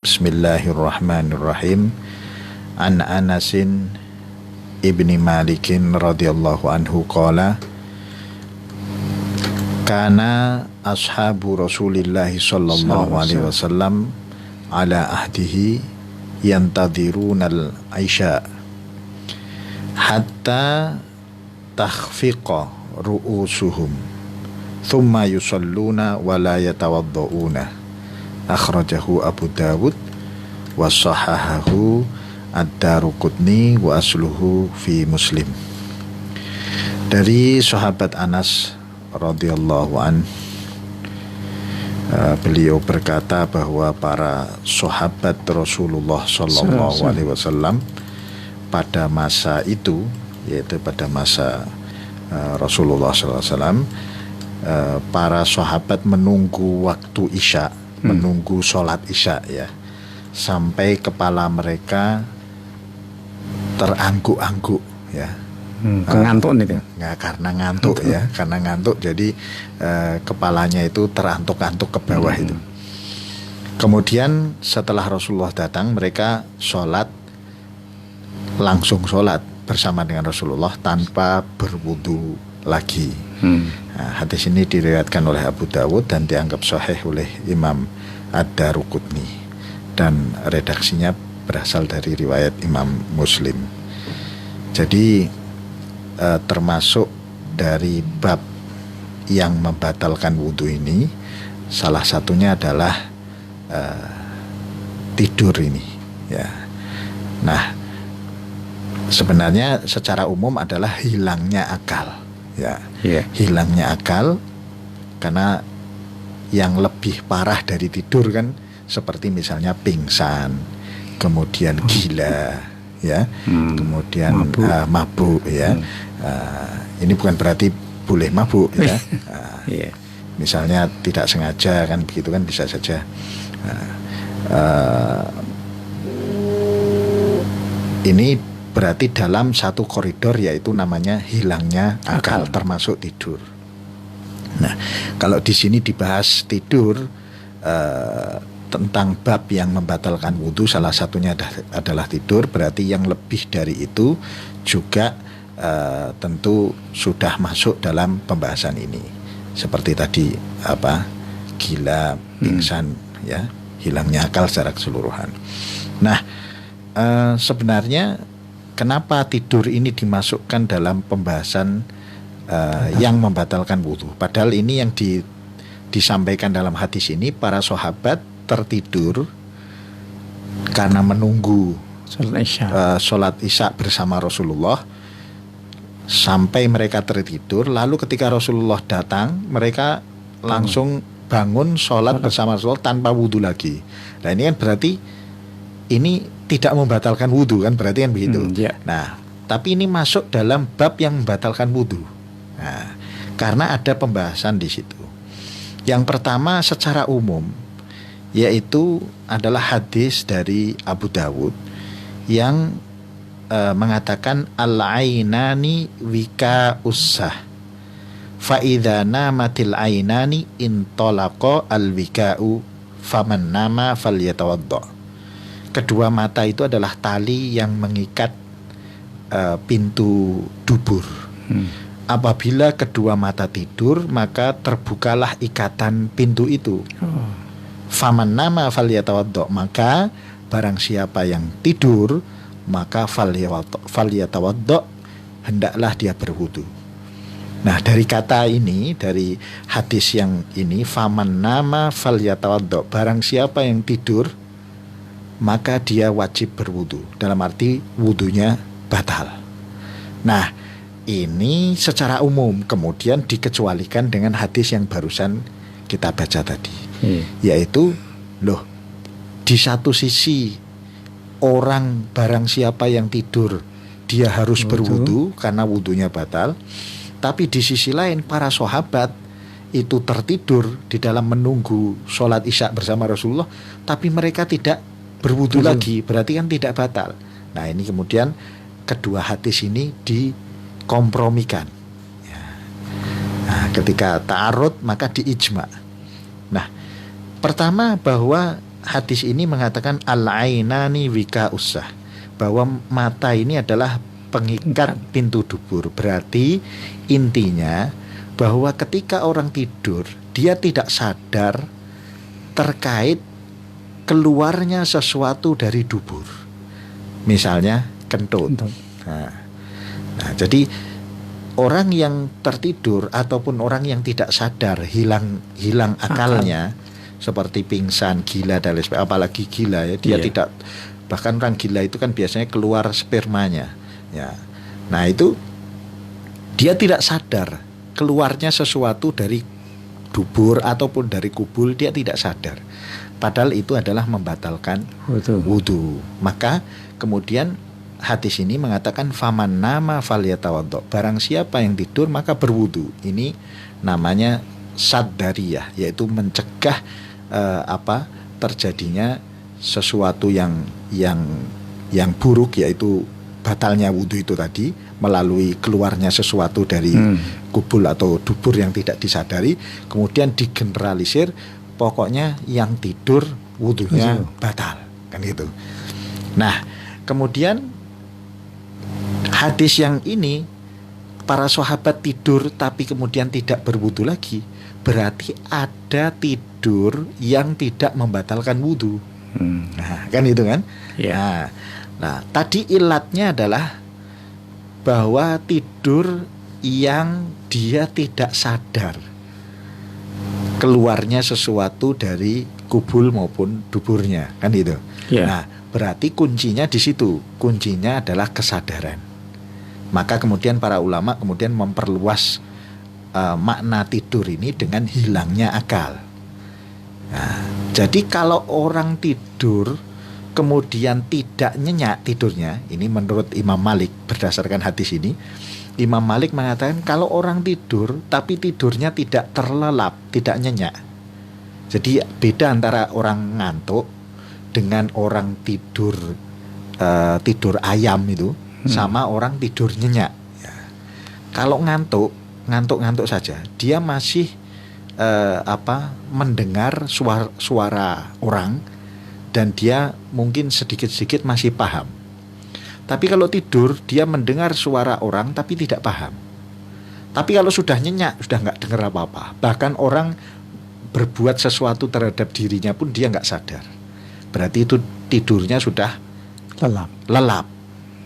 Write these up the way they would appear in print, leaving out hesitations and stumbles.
Bismillahirrahmanirrahim. An Anasin ibni Malikin radhiyallahu anhu qala kana ashabu Rasulillahi sallallahu alaihi wasallam ala ahdihi yantadhiruna al-isya hatta takhfiqa ru'usuhum thumma yusalluna wa la yatawaddauna. Akhrajahu Abu Dawud wa sahahahu ad-Daruqutni wa asluhu fi Muslim. Dari sahabat Anas radhiyallahu an, beliau berkata bahwa para sahabat Rasulullah sallallahu alaihi wasallam pada masa itu, yaitu pada masa Rasulullah sallallahu alaihi wasallam, para sahabat menunggu waktu Isya, menunggu sholat Isya ya, sampai kepala mereka terangguk-angguk ya. Ngantuk nih Nggak, karena ngantuk ya, karena ngantuk jadi kepalanya itu terantuk-antuk ke bawah itu. Kemudian setelah Rasulullah datang, mereka langsung sholat bersama dengan Rasulullah tanpa berwudu lagi. Nah, hadis ini diriwayatkan oleh Abu Dawud dan dianggap sahih oleh Imam ad-Daruqutni, dan redaksinya berasal dari riwayat Imam Muslim. Jadi termasuk dari bab yang membatalkan wudhu ini, salah satunya adalah tidur ini ya. Nah, sebenarnya secara umum adalah hilangnya akal ya, hilangnya akal, karena yang lebih parah dari tidur kan seperti misalnya pingsan, kemudian gila ya, kemudian mabuk ya. Ini bukan berarti boleh mabuk ya. Misalnya tidak sengaja kan begitu kan, bisa saja. Ini berarti dalam satu koridor, yaitu namanya hilangnya akal, termasuk tidur. Nah, kalau di sini dibahas tidur, tentang bab yang membatalkan wudhu, salah satunya adalah tidur, berarti yang lebih dari itu juga tentu sudah masuk dalam pembahasan ini. Seperti tadi gila, pingsan ya, hilangnya akal secara keseluruhan. Nah, sebenarnya kenapa tidur ini dimasukkan dalam pembahasan yang membatalkan wudhu? Padahal ini yang disampaikan dalam hadis ini, para sahabat tertidur karena menunggu sholat Isya bersama Rasulullah sampai mereka tertidur. Lalu ketika Rasulullah datang, mereka langsung bangun sholat bersama Rasulullah tanpa wudhu lagi. Nah, ini kan berarti ini tidak membatalkan wudhu kan, berarti kan begitu. Nah, tapi ini masuk dalam bab yang membatalkan wudhu. Nah, karena ada pembahasan di situ. Yang pertama secara umum, yaitu adalah hadis dari Abu Dawud yang mengatakan al-ainani wika ussah fa idza namatil ainani intalaqa al-wika'u faman nama falyatawadda. Kedua mata itu adalah tali yang mengikat pintu dubur. Apabila kedua mata tidur, maka terbukalah ikatan pintu itu. Faman nama falyatawadda, maka barang siapa yang tidur, maka falyatawadda, hendaklah dia berwudu. Nah, dari kata ini, dari hadis yang ini, faman nama falyatawadda, barang siapa yang tidur, maka dia wajib berwudu, dalam arti wudunya batal. Nah, ini secara umum, kemudian dikecualikan dengan hadis yang barusan kita baca tadi, yaitu di satu sisi orang barang siapa yang tidur dia harus berwudu karena wudunya batal, tapi di sisi lain para sahabat itu tertidur di dalam menunggu sholat Isya bersama Rasulullah, tapi mereka tidak berwudu lagi, berarti kan tidak batal. Nah, ini kemudian kedua hadis ini dikompromikan ya. Nah, ketika ta'arud maka diijma. Nah, pertama bahwa hadis ini mengatakan al-ainani wika usah, bahwa mata ini adalah pengikat pintu dubur. Berarti intinya bahwa ketika orang tidur dia tidak sadar terkait keluarnya sesuatu dari dubur, misalnya kentut. Nah, jadi orang yang tertidur ataupun orang yang tidak sadar hilang akalnya, seperti pingsan, gila dan lain sebagainya, apalagi gila ya, dia tidak, bahkan orang gila itu kan biasanya keluar spermanya ya. Nah, itu dia tidak sadar keluarnya sesuatu dari dubur ataupun dari kubul, dia tidak sadar. Padahal itu adalah membatalkan wudu. Maka kemudian hadis ini mengatakan faman nama falyatawaddo, barang siapa yang tidur maka berwudu. Ini namanya saddariyah, yaitu mencegah terjadinya sesuatu yang buruk, yaitu batalnya wudu itu tadi melalui keluarnya sesuatu dari kubul atau dubur yang tidak disadari. Kemudian digeneralisir, pokoknya yang tidur wudunya batal, kan gitu. Nah, kemudian hadis yang ini, para sahabat tidur tapi kemudian tidak berwudu lagi, berarti ada tidur yang tidak membatalkan wudu. Nah, kan itu kan? Nah, tadi ilatnya adalah bahwa tidur yang dia tidak sadar keluarnya sesuatu dari kubul maupun duburnya, kan itu. Nah, berarti kuncinya di situ. Kuncinya adalah kesadaran. Maka kemudian para ulama kemudian memperluas makna tidur ini dengan hilangnya akal. Nah, jadi kalau orang tidur kemudian tidak nyenyak tidurnya, ini menurut Imam Malik berdasarkan hadis ini, Imam Malik mengatakan kalau orang tidur tapi tidurnya tidak terlelap, tidak nyenyak. Jadi beda antara orang ngantuk dengan orang tidur ayam itu sama orang tidur nyenyak. Ya. Kalau ngantuk saja, dia masih mendengar suara orang dan dia mungkin sedikit-sedikit masih paham. Tapi kalau tidur dia mendengar suara orang tapi tidak paham. Tapi kalau sudah nyenyak, sudah nggak dengar apa-apa. Bahkan orang berbuat sesuatu terhadap dirinya pun dia nggak sadar. Berarti itu tidurnya sudah lelap.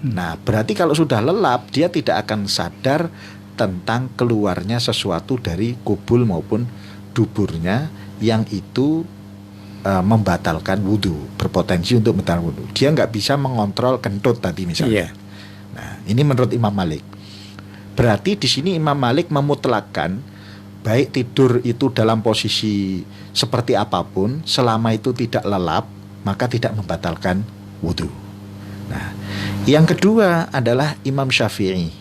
Nah, berarti kalau sudah lelap, dia tidak akan sadar tentang keluarnya sesuatu dari kubul maupun duburnya yang itu membatalkan wudu, berpotensi untuk membatalkan wudu. Dia nggak bisa mengontrol kentut tadi misalnya. Nah, ini menurut Imam Malik. Berarti di sini Imam Malik memutlakkan baik tidur itu dalam posisi seperti apapun, selama itu tidak lelap, maka tidak membatalkan wudu. Nah, yang kedua adalah Imam Syafi'i.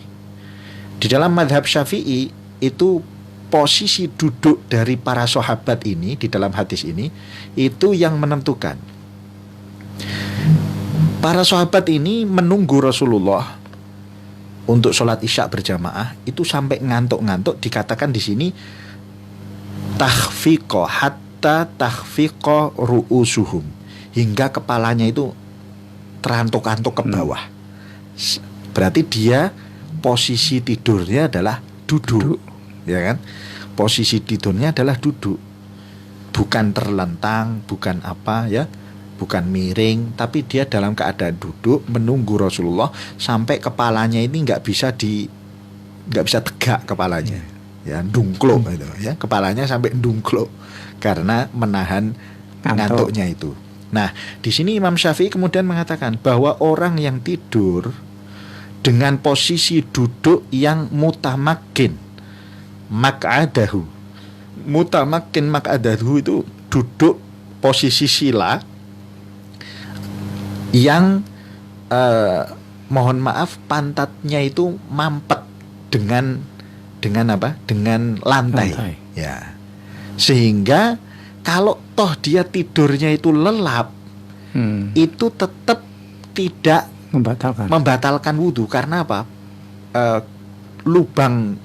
Di dalam madhab Syafi'i itu posisi duduk dari para sahabat ini di dalam hadis ini itu yang menentukan. Para sahabat ini menunggu Rasulullah untuk sholat isya berjamaah itu sampai ngantuk-ngantuk, dikatakan di sini tahfiqo hatta tahfiqo ru'usuhum, hingga kepalanya itu terantuk-antuk ke bawah. Berarti dia posisi tidurnya adalah duduk. Ya kan? Posisi tidurnya adalah duduk. Bukan terlentang, bukan apa ya, bukan miring, tapi dia dalam keadaan duduk menunggu Rasulullah sampai kepalanya ini nggak bisa tegak kepalanya. Ya, ndungklo gitu ya. Kepalanya sampai ndungklo karena menahan ngantuknya itu. Nah, di sini Imam Syafi'i kemudian mengatakan bahwa orang yang tidur dengan posisi duduk yang mutamakin mak'adahu itu duduk posisi sila yang mohon maaf pantatnya itu mampet dengan apa? Dengan lantai. Ya. Sehingga kalau toh dia tidurnya itu lelap, itu tetap tidak membatalkan wudu. Karena apa? Lubang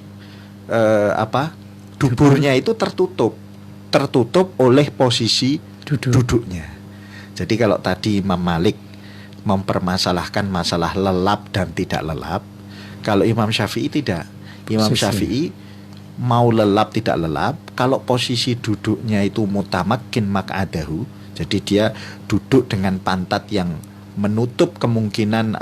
duburnya itu tertutup oleh posisi duduknya. Jadi kalau tadi Imam Malik mempermasalahkan masalah lelap dan tidak lelap, kalau Imam Syafi'i tidak. Imam Syafi'i mau lelap tidak lelap, kalau posisi duduknya itu mutamakin mak'adahu, jadi dia duduk dengan pantat yang menutup kemungkinan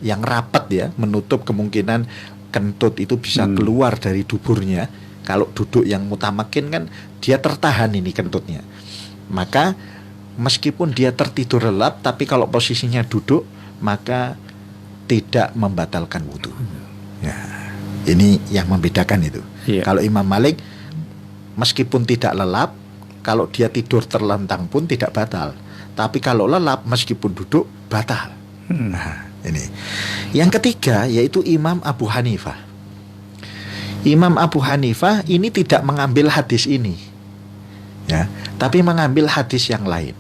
yang rapat ya, menutup kemungkinan kentut itu bisa keluar dari duburnya. Kalau duduk yang mutamakin kan dia tertahan ini kentutnya. Maka meskipun dia tertidur lelap, tapi kalau posisinya duduk maka tidak membatalkan wudu. Ya, ini yang membedakan itu. Kalau Imam Malik meskipun tidak lelap, kalau dia tidur terlentang pun tidak batal. Tapi kalau lelap meskipun duduk batal. Nah, ini. Yang ketiga yaitu Imam Abu Hanifah. Imam Abu Hanifah ini tidak mengambil hadis ini, ya, tapi mengambil hadis yang lain.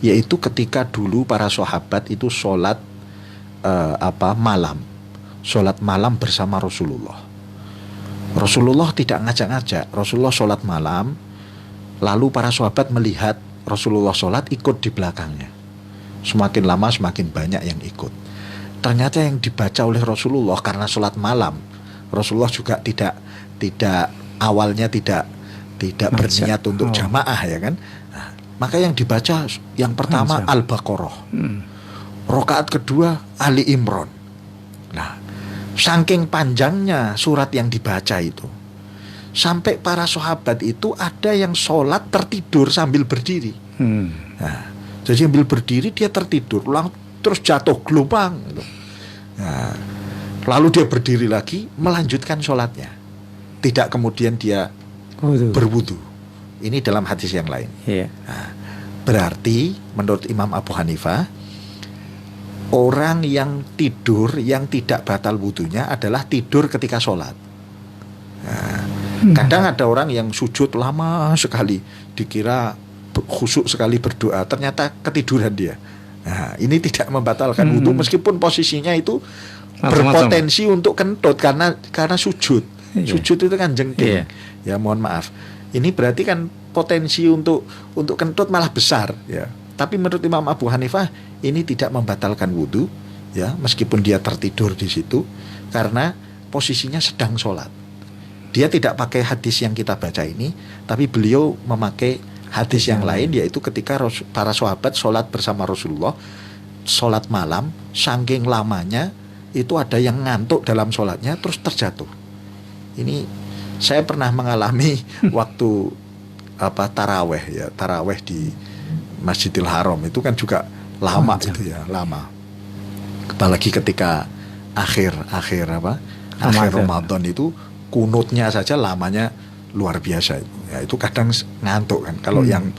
Yaitu ketika dulu para sahabat itu sholat malam, sholat malam bersama Rasulullah. Rasulullah tidak ngajak-ngajak, Rasulullah sholat malam, lalu para sahabat melihat Rasulullah sholat ikut di belakangnya. Semakin lama semakin banyak yang ikut. Ternyata yang dibaca oleh Rasulullah karena sholat malam, Rasulullah juga tidak awalnya tidak berniat untuk jamaah ya kan. Nah, maka yang dibaca yang pertama Al-Baqarah, rakaat kedua Ali Imran. Nah, saking panjangnya surat yang dibaca itu, sampai para sahabat itu ada yang sholat tertidur sambil berdiri. Nah, jadi sambil berdiri dia tertidur, terus jatuh gelombang gitu. Nah, lalu dia berdiri lagi melanjutkan sholatnya, tidak kemudian dia berwudu. Ini dalam hadis yang lain. Nah, berarti menurut Imam Abu Hanifah, orang yang tidur yang tidak batal wudunya adalah tidur ketika sholat. Nah, kadang ada orang yang sujud lama sekali, dikira khusyuk sekali berdoa, ternyata ketiduran dia. Nah, ini tidak membatalkan wudu meskipun posisinya itu berpotensi untuk kentut karena sujud. Sujud itu kan jengking. Ya mohon maaf. Ini berarti kan potensi untuk kentut malah besar ya. Tapi menurut Imam Abu Hanifah ini tidak membatalkan wudu ya, meskipun dia tertidur di situ karena posisinya sedang sholat. Dia tidak pakai hadis yang kita baca ini, tapi beliau memakai hadis yang lain, yaitu ketika para sahabat sholat bersama Rasulullah, sholat malam, saking lamanya itu ada yang ngantuk dalam sholatnya terus terjatuh. Ini saya pernah mengalami waktu taraweh di Masjidil Haram, itu kan juga lama itu ya, lama. Apalagi ketika akhir Ramadan itu kunutnya saja lamanya luar biasa itu. Ya, itu kadang ngantuk kan. Kalau yang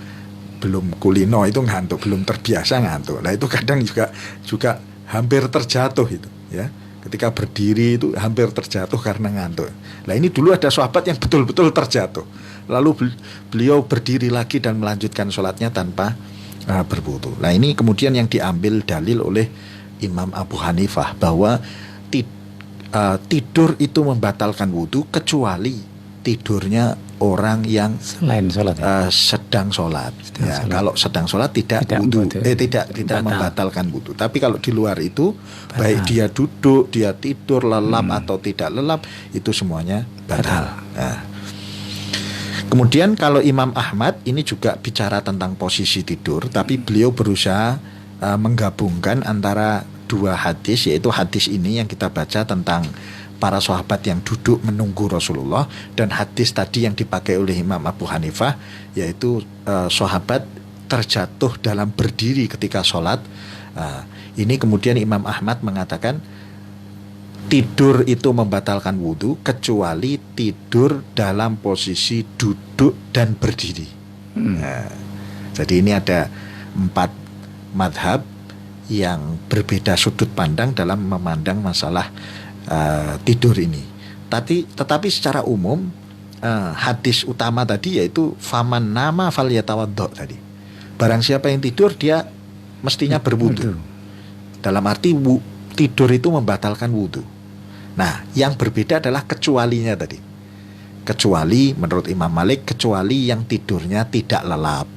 belum kulino itu ngantuk, belum terbiasa ngantuk. Nah, itu kadang juga hampir terjatuh itu, ya. Ketika berdiri itu hampir terjatuh karena ngantuk. Nah, ini dulu ada sahabat yang betul-betul terjatuh. Lalu beliau berdiri lagi dan melanjutkan sholatnya tanpa berwudu. Nah, ini kemudian yang diambil dalil oleh Imam Abu Hanifah bahwa tidur itu membatalkan wudu kecuali tidurnya orang yang selain sholat, sedang sholat. Kalau sedang sholat tidak wudu, tidak membatalkan wudu. Tapi kalau di luar itu, baik dia duduk, dia tidur, lelap atau tidak lelap, itu semuanya batal. Nah, kemudian kalau Imam Ahmad ini juga bicara tentang posisi tidur, tapi beliau berusaha menggabungkan antara dua hadis, yaitu hadis ini yang kita baca tentang para sahabat yang duduk menunggu Rasulullah, dan hadis tadi yang dipakai oleh Imam Abu Hanifah, yaitu sahabat terjatuh dalam berdiri ketika sholat. Ini kemudian Imam Ahmad mengatakan tidur itu membatalkan wudu kecuali tidur dalam posisi duduk dan berdiri. Jadi ini ada 4 madhab yang berbeda sudut pandang dalam memandang masalah tidur ini. Tetapi secara umum hadis utama tadi yaitu faman nama falyatawaddo tadi. Barang siapa yang tidur dia mestinya berwudu. Dalam arti tidur itu membatalkan wudu. Nah, yang berbeda adalah kecualinya tadi. Kecuali menurut Imam Malik, kecuali yang tidurnya tidak lelap.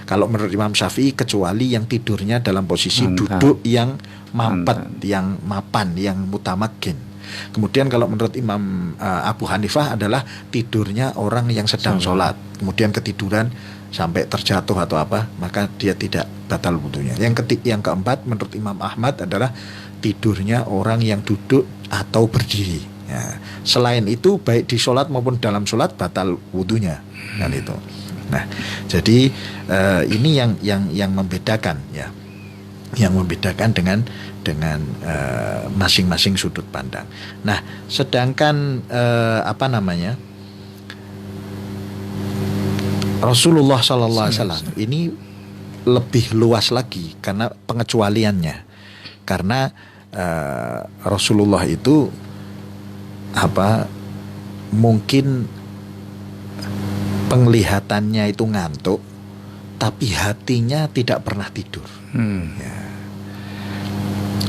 Kalau menurut Imam Syafi'i kecuali yang tidurnya dalam posisi Mantap. duduk yang mampet, yang mapan, yang mutamakin. Kemudian kalau menurut Imam Abu Hanifah adalah tidurnya orang yang sedang sholat, kemudian ketiduran sampai terjatuh atau apa, maka dia tidak batal wudunya. Yang keempat menurut Imam Ahmad adalah tidurnya orang yang duduk atau berdiri. Ya. Selain itu baik di sholat maupun dalam sholat batal wudunya, kan itu. Nah, jadi ini yang membedakan ya, yang membedakan dengan masing-masing sudut pandang. Nah, sedangkan Rasulullah SAW ini lebih luas lagi karena pengecualiannya. Karena Rasulullah itu mungkin penglihatannya itu ngantuk, tapi hatinya tidak pernah tidur. Ya.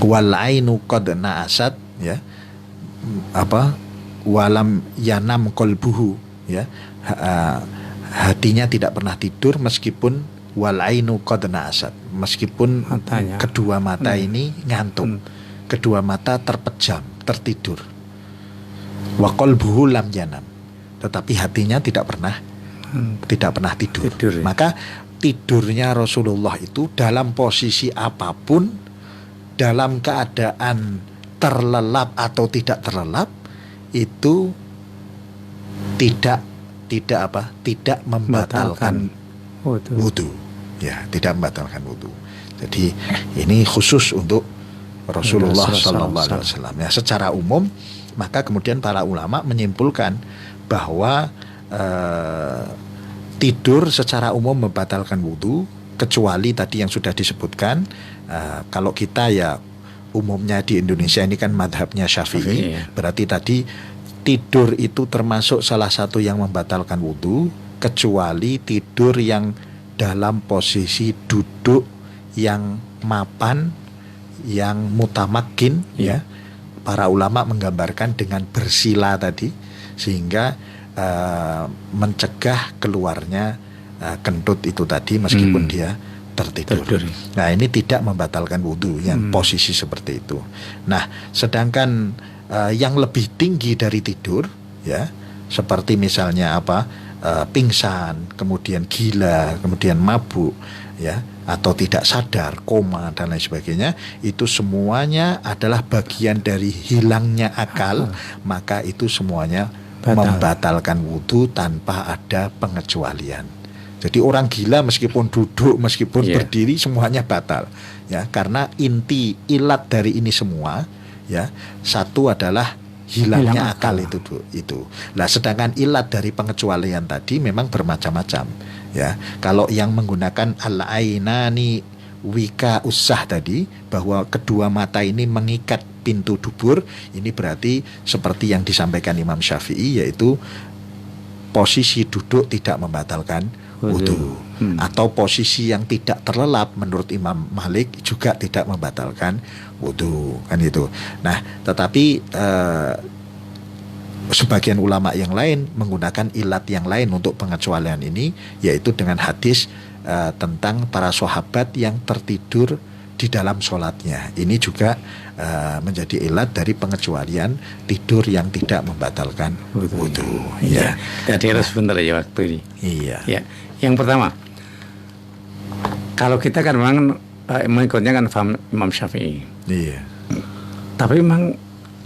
Wal ainu qad na'asat, ya, walam yanam qalbuhu, ya, hatinya tidak pernah tidur meskipun wal ainu qad na'asat, meskipun matanya, kedua mata ini ngantuk, kedua mata terpejam, tertidur. Wa qalbuhu lam yanam, tetapi hatinya tidak pernah tidur. Ya. Maka tidurnya Rasulullah itu dalam posisi apapun, dalam keadaan terlelap atau tidak terlelap, itu tidak membatalkan wudu. Ya, tidak membatalkan wudu. Jadi ini khusus untuk Rasulullah SAW. Ya, secara umum, maka kemudian para ulama menyimpulkan bahwa tidur secara umum membatalkan wudu, kecuali tadi yang sudah disebutkan. Kalau kita ya umumnya di Indonesia ini kan madhabnya Syafi'i, ya. Berarti tadi tidur itu termasuk salah satu yang membatalkan wudu, kecuali tidur yang dalam posisi duduk yang mapan, yang mutamakin, ya. Para ulama menggambarkan dengan bersila tadi, sehingga mencegah keluarnya kentut itu tadi meskipun dia tertidur. Nah, ini tidak membatalkan wudu yang posisi seperti itu. Nah, sedangkan yang lebih tinggi dari tidur, ya, seperti misalnya pingsan, kemudian gila, kemudian mabuk, ya, atau tidak sadar, koma dan lain sebagainya, itu semuanya adalah bagian dari hilangnya akal, maka itu semuanya membatalkan wudu tanpa ada pengecualian. Jadi orang gila meskipun duduk, meskipun berdiri, semuanya batal, ya, karena inti ilat dari ini semua, ya, satu adalah hilangnya akal itu. Nah, sedangkan ilat dari pengecualian tadi memang bermacam-macam, ya. Kalau yang menggunakan al-ainani wika usah tadi, bahwa kedua mata ini mengikat pintu dubur, ini berarti seperti yang disampaikan Imam Syafi'i, yaitu posisi duduk tidak membatalkan wudu, atau posisi yang tidak terlelap menurut Imam Malik juga tidak membatalkan wudu, kan itu. Nah, tetapi sebagian ulama yang lain menggunakan ilat yang lain untuk pengecualian ini, yaitu dengan hadis tentang para sahabat yang tertidur di dalam sholatnya. Ini juga menjadi ilat dari pengecualian tidur yang tidak membatalkan wudu. Ya. Jadi harus sebentar ya waktu ini. Iya. Ya. Yang pertama, kalau kita kan memang mengikutnya kan faham Imam Syafi'i. Iya. Tapi memang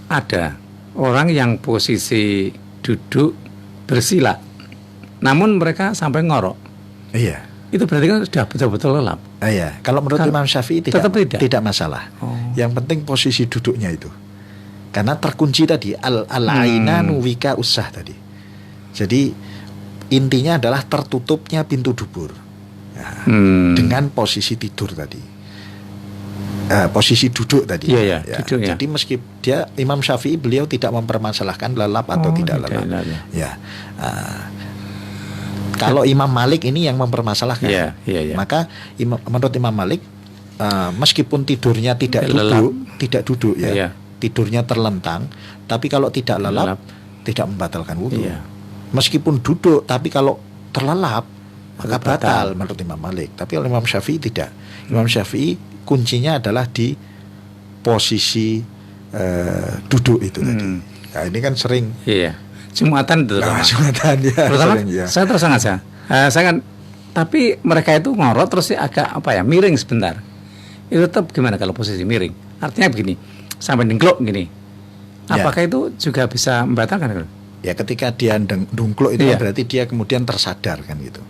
ada orang yang posisi duduk bersila, namun mereka sampai ngorok. Iya. Itu berarti kan sudah betul-betul lelap. Iya. Kalau menurut Imam Syafi'i tidak masalah. Yang penting posisi duduknya itu. Karena terkunci tadi al-ainanu wika usah tadi. Jadi intinya adalah tertutupnya pintu dubur, ya, dengan posisi tidur tadi, posisi duduk tadi. Ya. Jadi meski dia Imam Syafi'i, beliau tidak mempermasalahkan lelap atau tidak lelap. Ya. Kalau Imam Malik ini yang mempermasalahkan. Ya. Maka menurut Imam Malik, meskipun tidurnya tidak duduk, ya, tidurnya terlentang, tapi kalau tidak lelap tidak membatalkan wudu. Ya. Meskipun duduk, tapi kalau terlelap maka batal menurut Imam Malik. Tapi oleh Imam Syafi'i tidak. Imam Syafi'i kuncinya adalah di posisi duduk itu tadi. Nah, ini kan sering. Iya. Jumatan itu. Jumatan ya. Pertama, sering, ya. saya terus aja. Saya kan, tapi mereka itu ngorot terus agak miring sebentar. Itu tetap gimana kalau posisi miring? Artinya begini, sampai dengklok gini. Apakah itu juga bisa membatalkan? Ya ketika dia dungkluk itu kan berarti dia kemudian tersadar kan gitu.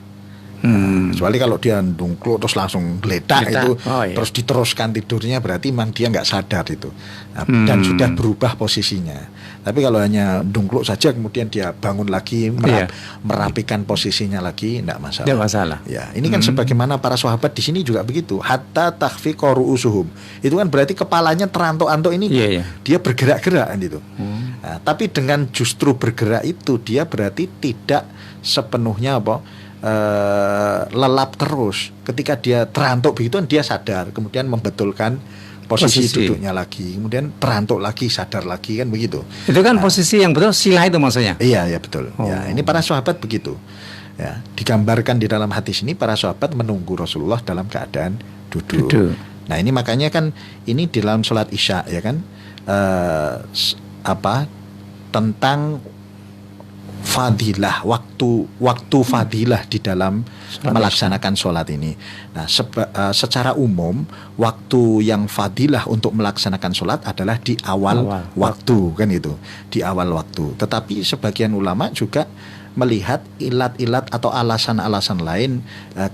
Kecuali kalau dia dungkluk terus langsung geletak itu, terus diteruskan tidurnya, berarti memang dia nggak sadar itu, dan sudah berubah posisinya. Tapi kalau hanya dungkluk saja kemudian dia bangun lagi merapikan posisinya lagi, nggak masalah. Nggak masalah. Ya, ini kan sebagaimana para sahabat di sini juga begitu. Hatta takhfiqa ru'usuhum. Itu kan berarti kepalanya terantuk-antuk ini dia bergerak-gerak kan gitu. Nah, tapi dengan justru bergerak itu dia berarti tidak sepenuhnya lelap terus. Ketika dia terantuk begitu dia sadar, kemudian membetulkan posisi duduknya lagi, kemudian terantuk lagi, sadar lagi, kan begitu. Itu kan posisi yang betul sila itu maksudnya. Iya, ya betul. Ya, ini para sahabat begitu. Ya, digambarkan di dalam hadis ini para sahabat menunggu Rasulullah dalam keadaan duduk. Nah, ini makanya kan ini di dalam sholat Isya ya kan tentang fadilah, waktu fadilah di dalam melaksanakan sholat ini. Nah, secara umum waktu yang fadilah untuk melaksanakan sholat adalah di awal waktu kan itu, di awal waktu. Tetapi sebagian ulama juga melihat ilat-ilat atau alasan-alasan lain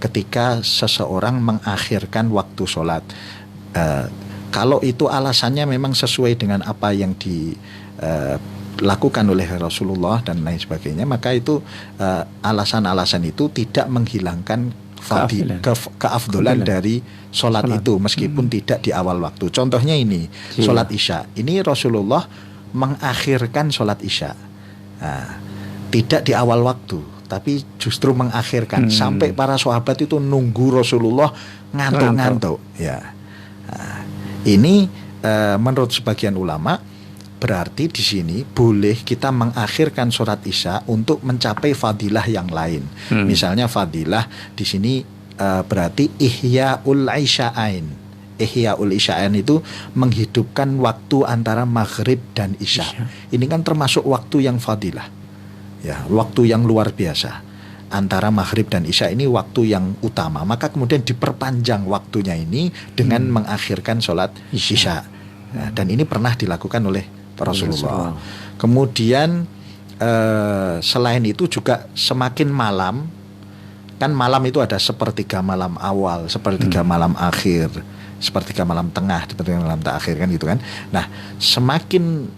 ketika seseorang mengakhirkan waktu sholat. Kalau itu alasannya memang sesuai dengan apa yang dilakukan oleh Rasulullah dan lain sebagainya, maka itu alasan-alasan itu tidak menghilangkan keafdolan dari sholat itu meskipun tidak di awal waktu. Contohnya ini sholat Isya, ini Rasulullah mengakhirkan sholat Isya, tidak di awal waktu tapi justru mengakhirkan sampai para sahabat itu nunggu Rasulullah ngantuk-ngantuk ya. Ini menurut sebagian ulama berarti di sini boleh kita mengakhirkan sholat Isya untuk mencapai fadilah yang lain. Misalnya fadilah di sini berarti Ihya'ul Isya'ain. Ihya'ul Isya'ain itu menghidupkan waktu antara maghrib dan Isya. Ini kan termasuk waktu yang fadilah, ya, waktu yang luar biasa. Antara maghrib dan Isya ini waktu yang utama, maka kemudian diperpanjang waktunya ini dengan mengakhirkan sholat Isya. Nah, dan ini pernah dilakukan oleh Rasulullah. Kemudian selain itu juga semakin malam, kan malam itu ada sepertiga malam awal, sepertiga malam akhir, sepertiga malam tengah, sepertiga malam terakhir kan gitu kan. Nah, semakin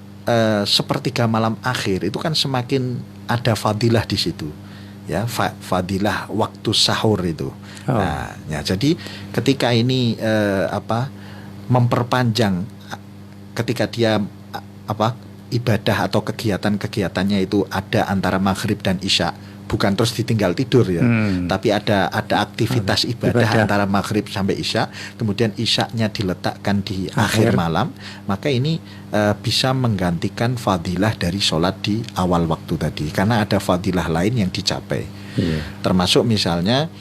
sepertiga malam akhir itu kan semakin ada fadilah di situ. Ya, fadilah waktu sahur itu. Nah, ya, jadi ketika ini memperpanjang, ketika dia ibadah atau kegiatannya itu ada antara maghrib dan Isya, bukan terus ditinggal tidur ya, tapi ada aktivitas ibadah antara maghrib sampai Isya, kemudian Isyanya diletakkan di akhir malam, maka ini bisa menggantikan fadilah dari sholat di awal waktu tadi, karena ada fadilah lain yang dicapai. Termasuk misalnya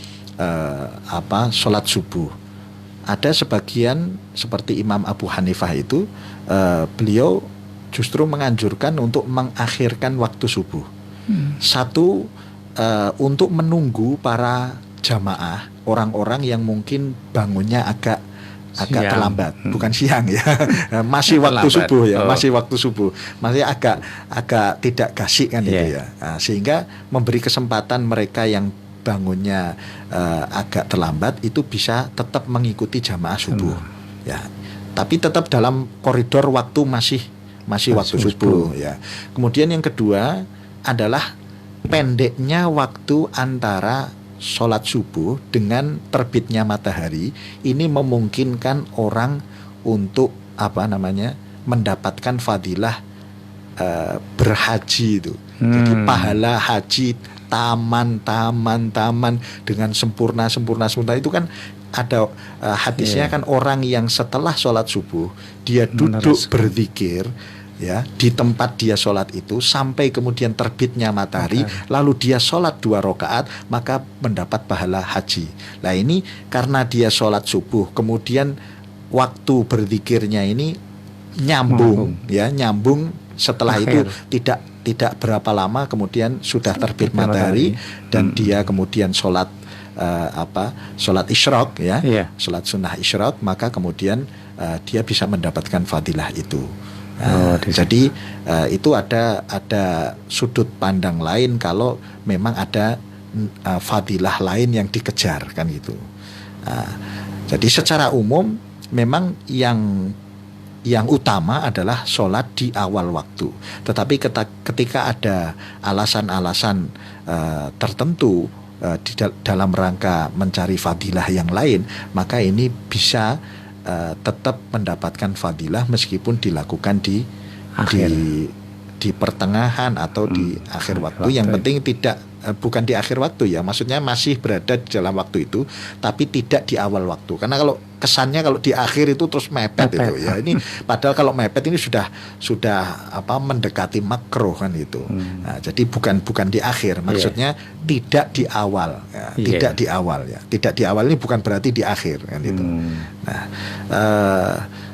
sholat subuh. Ada sebagian seperti Imam Abu Hanifah itu beliau justru menganjurkan untuk mengakhirkan waktu subuh. Satu, untuk menunggu para jamaah, orang-orang yang mungkin bangunnya agak terlambat, bukan siang ya, masih waktu subuh ya, masih waktu subuh, masih agak tidak gasik kan itu ya. Nah, sehingga memberi kesempatan mereka yang bangunnya agak terlambat itu bisa tetap mengikuti jamaah subuh ya, tapi tetap dalam koridor waktu masih waktu subuh ya. Kemudian yang kedua adalah pendeknya waktu antara sholat subuh dengan terbitnya matahari. Ini memungkinkan orang untuk mendapatkan fadilah berhaji itu. Jadi pahala haji taman dengan sempurna itu kan ada hadisnya kan, orang yang setelah sholat subuh dia duduk berzikir ya di tempat dia sholat itu sampai kemudian terbitnya matahari, lalu dia sholat 2 rakaat, maka mendapat pahala haji. Nah ini karena dia sholat subuh, kemudian waktu berzikirnya ini nyambung. Setelah itu tidak berapa lama kemudian sudah terbit matahari dan dia kemudian sholat sholat isyraq sholat sunnah isyraq, maka kemudian dia bisa mendapatkan fadilah itu. Jadi itu ada sudut pandang lain kalau memang ada fadilah lain yang dikejar kan gitu. Jadi secara umum memang yang utama adalah sholat di awal waktu. Tetapi ketika ada alasan-alasan tertentu dalam rangka mencari fadilah yang lain, maka ini bisa tetap mendapatkan fadilah meskipun dilakukan di pertengahan atau di akhir waktu. Yang penting bukan di akhir waktu ya, maksudnya masih berada di dalam waktu itu, tapi tidak di awal waktu. Karena kalau kesannya kalau di akhir itu terus mepet itu ya. Ini padahal kalau mepet ini sudah mendekati makruh kan itu. Nah, jadi bukan di akhir, maksudnya tidak di awal ya. Tidak di awal ya. Tidak di awal ini bukan berarti di akhir kan itu. Nah,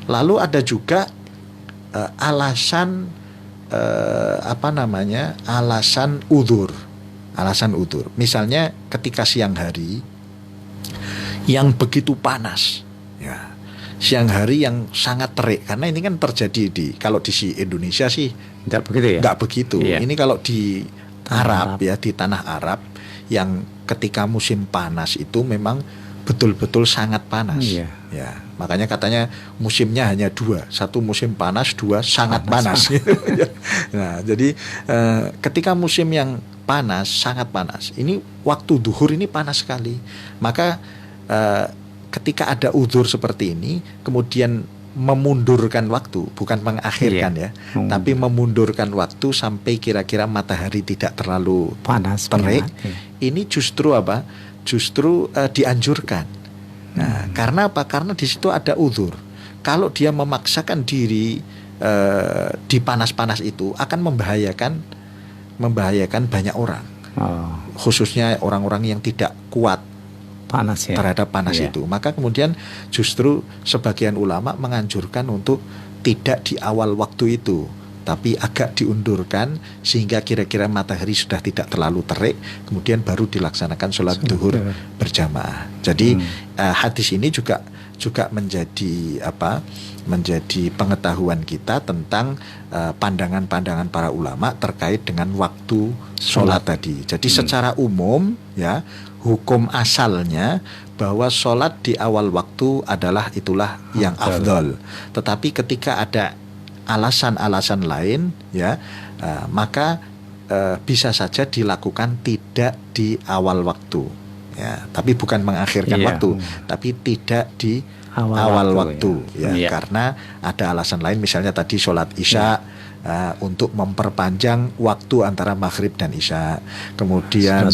lalu ada juga alasan alasan udzur. Misalnya ketika siang hari yang begitu panas ya, siang hari yang sangat terik, karena ini kan terjadi kalau di Indonesia sih tidak begitu ya. Tidak begitu. Ini kalau di Arab ya, di tanah Arab yang ketika musim panas itu memang betul-betul sangat panas. Ya, makanya katanya musimnya hanya 2, 1 musim panas, 2 sangat panas. Nah, jadi ketika musim yang panas, sangat panas, ini waktu duhur ini panas sekali. Maka ketika ada udzur seperti ini, kemudian memundurkan waktu, bukan mengakhirkan tapi memundurkan waktu sampai kira-kira matahari tidak terlalu panas, terik. Ini justru dianjurkan. Nah, karena apa? Karena di situ ada udzur. Kalau dia memaksakan diri di panas-panas itu akan membahayakan banyak orang. Khususnya orang-orang yang tidak kuat panas terhadap panas itu. Maka kemudian justru sebagian ulama menganjurkan untuk tidak di awal waktu itu, tapi agak diundurkan sehingga kira-kira matahari sudah tidak terlalu terik, kemudian baru dilaksanakan sholat duhur berjamaah. Jadi hadis ini juga menjadi pengetahuan kita tentang pandangan-pandangan para ulama terkait dengan waktu sholat tadi. Jadi secara umum ya, hukum asalnya bahwa sholat di awal waktu itulah yang afdol. Tetapi ketika ada alasan-alasan lain ya, maka bisa saja dilakukan tidak di awal waktu ya, tapi bukan mengakhirkan waktu, tapi tidak di awal waktu ya. Karena ada alasan lain, misalnya tadi sholat isya untuk memperpanjang waktu antara maghrib dan isya, kemudian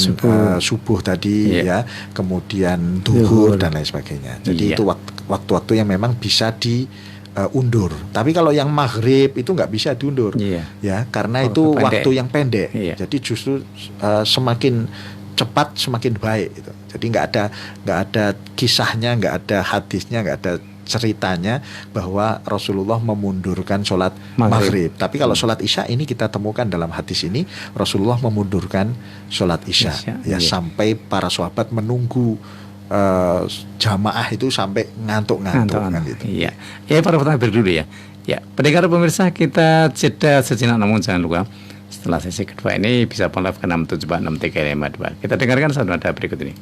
subuh tadi ya, kemudian duhur dan lain sebagainya. Jadi itu waktu-waktu yang memang bisa diundur. Tapi kalau yang maghrib itu nggak bisa diundur ya, karena itu waktu yang pendek. Jadi justru semakin cepat semakin baik gitu. Jadi nggak ada kisahnya, nggak ada hadisnya, nggak ada ceritanya bahwa Rasulullah memundurkan sholat maghrib. Tapi kalau sholat isya ini kita temukan dalam hadis ini, Rasulullah memundurkan sholat isya sampai para sahabat menunggu jamaah itu sampai ngantuk-ngantuk kan gitu. Iya. Ya, para pendengar dulu ya. Ya, pendengar pemirsa, kita jeda sejenak, namun jangan lupa setelah sesi kedua ini bisa phone live ke 6786352. Kita dengarkan satu nada berikut ini.